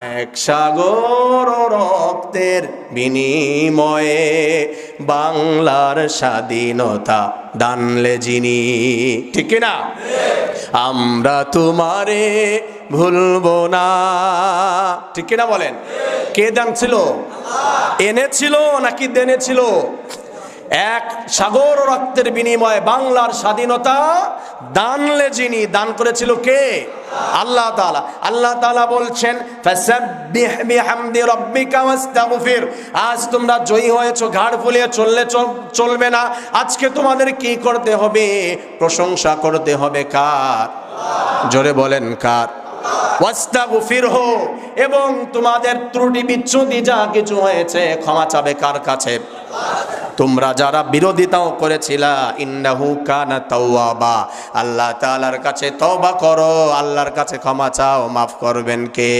এক সাগর রক্তের বিনিময়ে বাংলার স্বাধীনতা দানলে যিনি, ঠিক না? আমরা তোমারে ভুলবো না, ঠিক না বলেন? কে দান ছিল? এনেছিল নাকি দেনেছিল? এক সাগর রক্তের বিনিময়ে বাংলার স্বাধীনতা দানলে যিনি, দান করেছিল কে? আল্লাহ তাআলা। আল্লাহ তাআলা বলছেন ফাসাব্বিহ বিহামদি রাব্বিকা ওয়াস্তাগফির। আজ তোমরা জয়ী হয়েছো, ঘাড় ফুলিয়ে চলবে না। আজকে তোমাদের কি করতে হবে? প্রশংসা করতে হবে কার? জোরে বলেন কার? ওয়াস্তাগফিরহু, এবং তোমাদের ত্রুটি বিচ্যুতি যা কিছু হয়েছে ক্ষমা চাবে কার কাছে? তোমরা যারা বিরোধিতাও করেছিলা, ইন্নাহু কানা তাওয়াবা, আল্লাহ তাআলার কাছে তওবা করো, আল্লাহর কাছে ক্ষমা চাও, মাফ করবেন কে?